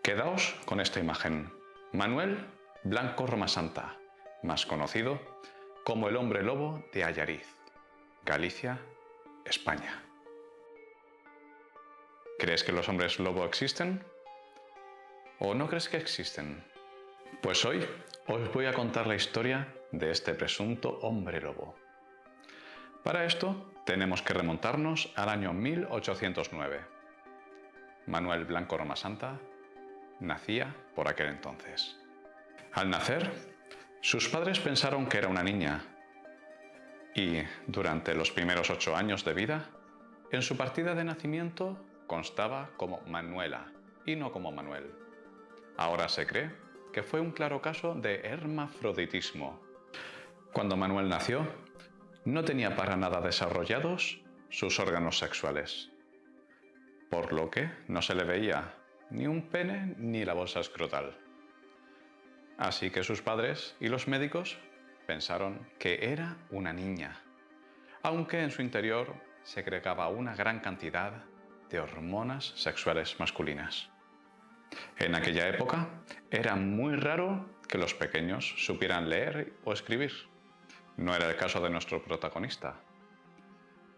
Quedaos con esta imagen. Manuel Blanco Romasanta, más conocido como el hombre lobo de Allariz, Galicia, España. ¿Crees que los hombres lobo existen? ¿O no crees que existen? Pues hoy os voy a contar la historia de este presunto hombre lobo. Para esto tenemos que remontarnos al año 1809. Manuel Blanco Romasanta nacía por aquel entonces. Al nacer, sus padres pensaron que era una niña y durante los primeros 8 años de vida, en su partida de nacimiento constaba como Manuela y no como Manuel. Ahora se cree que fue un claro caso de hermafroditismo. Cuando Manuel nació, no tenía para nada desarrollados sus órganos sexuales, por lo que no se le veía ni un pene ni la bolsa escrotal. Así que sus padres y los médicos pensaron que era una niña, aunque en su interior segregaba una gran cantidad de hormonas sexuales masculinas. En aquella época era muy raro que los pequeños supieran leer o escribir. No era el caso de nuestro protagonista.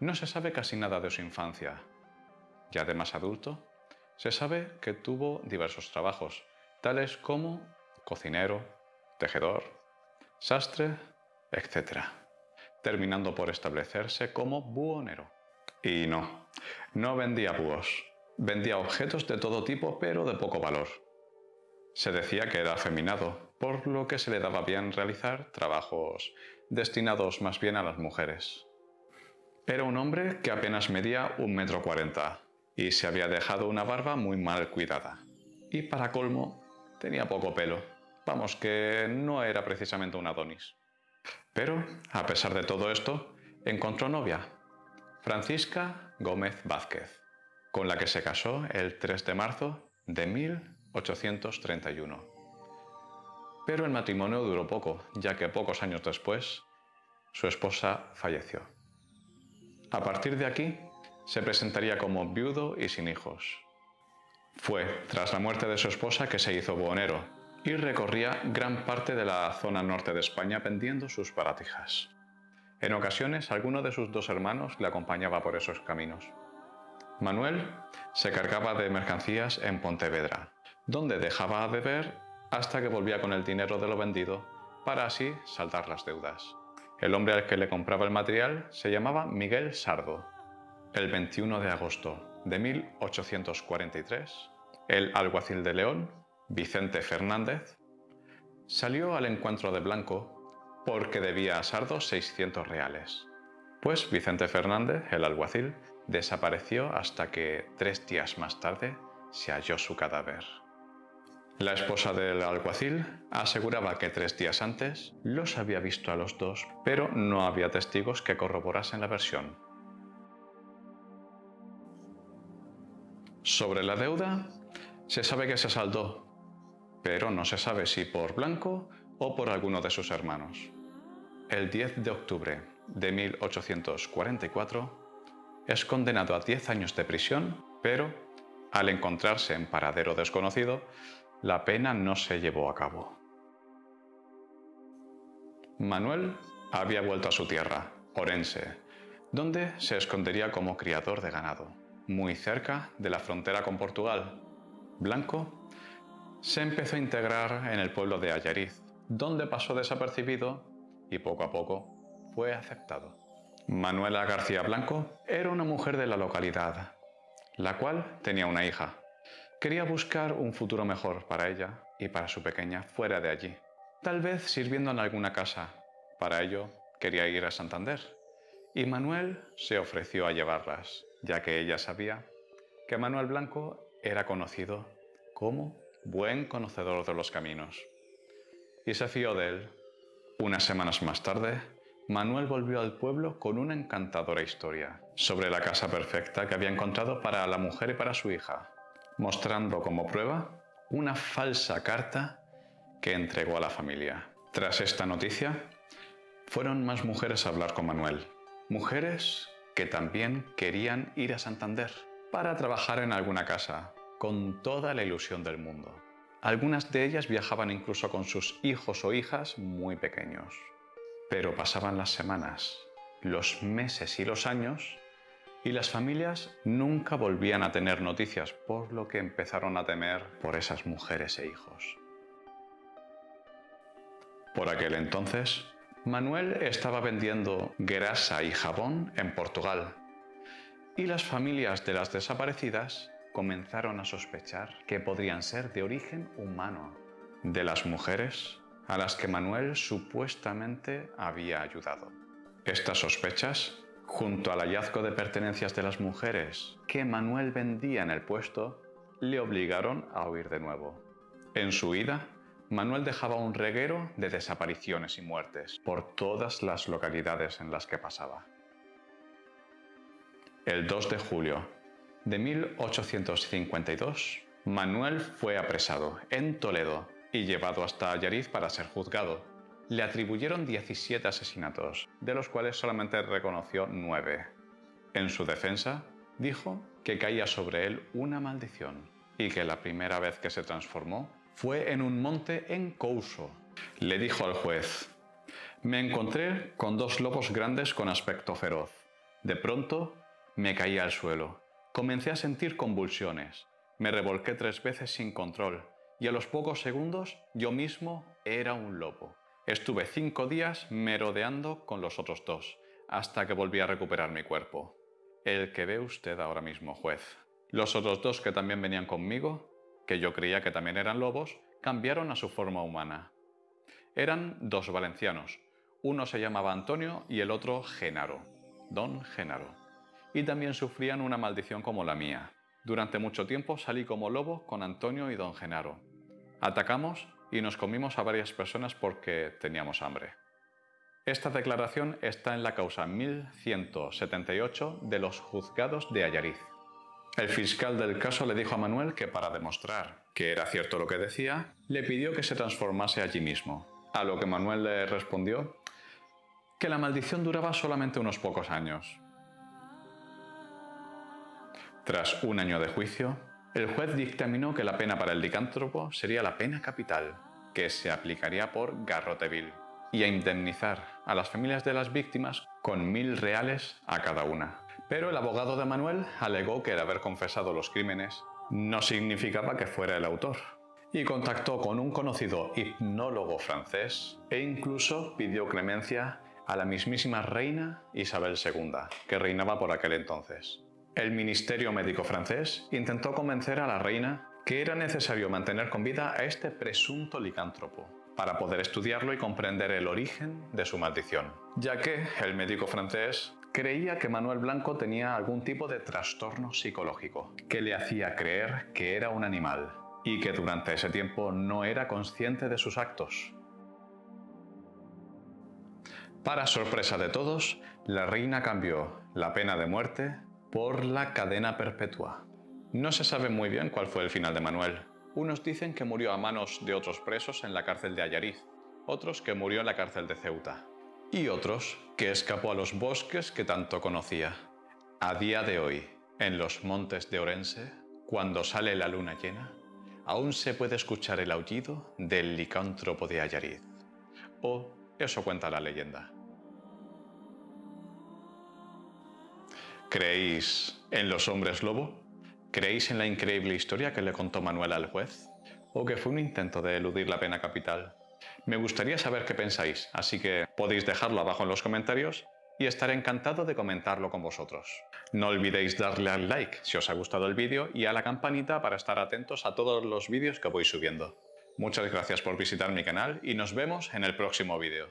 No se sabe casi nada de su infancia. Ya de más adulto, se sabe que tuvo diversos trabajos, tales como cocinero, tejedor, sastre, etc., terminando por establecerse como buhonero. Y no vendía búhos, vendía objetos de todo tipo, pero de poco valor. Se decía que era afeminado, por lo que se le daba bien realizar trabajos destinados más bien a las mujeres. Era un hombre que apenas medía 1,40 m y se había dejado una barba muy mal cuidada. Y para colmo, tenía poco pelo. Vamos, que no era precisamente un Adonis. Pero, a pesar de todo esto, encontró novia, Francisca Gómez Vázquez, con la que se casó el 3 de marzo de 1831. Pero el matrimonio duró poco, ya que pocos años después, su esposa falleció. A partir de aquí, se presentaría como viudo y sin hijos. Fue tras la muerte de su esposa que se hizo buhonero y recorría gran parte de la zona norte de España vendiendo sus baratijas. En ocasiones, alguno de sus 2 hermanos le acompañaba por esos caminos. Manuel se cargaba de mercancías en Pontevedra, donde dejaba de beber hasta que volvía con el dinero de lo vendido para así saldar las deudas. El hombre al que le compraba el material se llamaba Miguel Sardo. El 21 de agosto de 1843, el alguacil de León, Vicente Fernández, salió al encuentro de Blanco porque debía a Sardo 600 reales. Pues Vicente Fernández, el alguacil, desapareció hasta que 3 días más tarde se halló su cadáver. La esposa del alguacil aseguraba que 3 días antes los había visto a los dos, pero no había testigos que corroborasen la versión. Sobre la deuda, se sabe que se saldó, pero no se sabe si por Blanco o por alguno de sus hermanos. El 10 de octubre de 1844 es condenado a 10 años de prisión, pero al encontrarse en paradero desconocido, la pena no se llevó a cabo. Manuel había vuelto a su tierra, Orense, donde se escondería como criador de ganado, muy cerca de la frontera con Portugal. Blanco se empezó a integrar en el pueblo de Allariz, donde pasó desapercibido y poco a poco fue aceptado. Manuela García Blanco era una mujer de la localidad, la cual tenía una hija. Quería buscar un futuro mejor para ella y para su pequeña fuera de allí, tal vez sirviendo en alguna casa. Para ello quería ir a Santander y Manuel se ofreció a llevarlas, ya que ella sabía que Manuel Blanco era conocido como buen conocedor de los caminos. Y se fió de él. Unas semanas más tarde, Manuel volvió al pueblo con una encantadora historia sobre la casa perfecta que había encontrado para la mujer y para su hija, mostrando como prueba una falsa carta que entregó a la familia. Tras esta noticia, fueron más mujeres a hablar con Manuel, mujeres que también querían ir a Santander para trabajar en alguna casa, con toda la ilusión del mundo. Algunas de ellas viajaban incluso con sus hijos o hijas muy pequeños. Pero pasaban las semanas, los meses y los años, y las familias nunca volvían a tener noticias, por lo que empezaron a temer por esas mujeres e hijos. Por aquel entonces, Manuel estaba vendiendo grasa y jabón en Portugal, y las familias de las desaparecidas comenzaron a sospechar que podrían ser de origen humano, de las mujeres a las que Manuel supuestamente había ayudado. Estas sospechas, junto al hallazgo de pertenencias de las mujeres que Manuel vendía en el puesto, le obligaron a huir de nuevo. En su huida, Manuel dejaba un reguero de desapariciones y muertes por todas las localidades en las que pasaba. El 2 de julio de 1852, Manuel fue apresado en Toledo y llevado hasta Allariz para ser juzgado. Le atribuyeron 17 asesinatos, de los cuales solamente reconoció 9. En su defensa, dijo que caía sobre él una maldición y que la primera vez que se transformó fue en un monte en Couso. Le dijo al juez: «Me encontré con 2 lobos grandes con aspecto feroz. De pronto me caí al suelo. Comencé a sentir convulsiones. Me revolqué 3 veces sin control y a los pocos segundos yo mismo era un lobo. Estuve 5 días merodeando con los otros 2, hasta que volví a recuperar mi cuerpo. El que ve usted ahora mismo, juez». Los otros 2 que también venían conmigo, que yo creía que también eran lobos, cambiaron a su forma humana. Eran 2 valencianos. Uno se llamaba Antonio y el otro Genaro, don Genaro. Y también sufrían una maldición como la mía. Durante mucho tiempo salí como lobo con Antonio y don Genaro. Atacamos y nos comimos a varias personas porque teníamos hambre. Esta declaración está en la causa 1178 de los juzgados de Allariz. El fiscal del caso le dijo a Manuel que para demostrar que era cierto lo que decía, le pidió que se transformase allí mismo, a lo que Manuel le respondió que la maldición duraba solamente unos pocos años. Tras un año de juicio, el juez dictaminó que la pena para el licántropo sería la pena capital, que se aplicaría por garrote vil, y a indemnizar a las familias de las víctimas con 1000 reales a cada una. Pero el abogado de Manuel alegó que el haber confesado los crímenes no significaba que fuera el autor, y contactó con un conocido hipnólogo francés e incluso pidió clemencia a la mismísima reina Isabel II, que reinaba por aquel entonces. El Ministerio Médico francés intentó convencer a la reina que era necesario mantener con vida a este presunto licántropo para poder estudiarlo y comprender el origen de su maldición, ya que el médico francés creía que Manuel Blanco tenía algún tipo de trastorno psicológico que le hacía creer que era un animal y que durante ese tiempo no era consciente de sus actos. Para sorpresa de todos, la reina cambió la pena de muerte por la cadena perpetua. No se sabe muy bien cuál fue el final de Manuel. Unos dicen que murió a manos de otros presos en la cárcel de Allariz, otros que murió en la cárcel de Ceuta, y otros que escapó a los bosques que tanto conocía. A día de hoy, en los montes de Orense, cuando sale la luna llena, aún se puede escuchar el aullido del licántropo de Allariz. O eso cuenta la leyenda. ¿Creéis en los hombres lobo? ¿Creéis en la increíble historia que le contó Manuel al juez? ¿O que fue un intento de eludir la pena capital? Me gustaría saber qué pensáis, así que podéis dejarlo abajo en los comentarios y estaré encantado de comentarlo con vosotros. No olvidéis darle al like si os ha gustado el vídeo y a la campanita para estar atentos a todos los vídeos que voy subiendo. Muchas gracias por visitar mi canal y nos vemos en el próximo vídeo.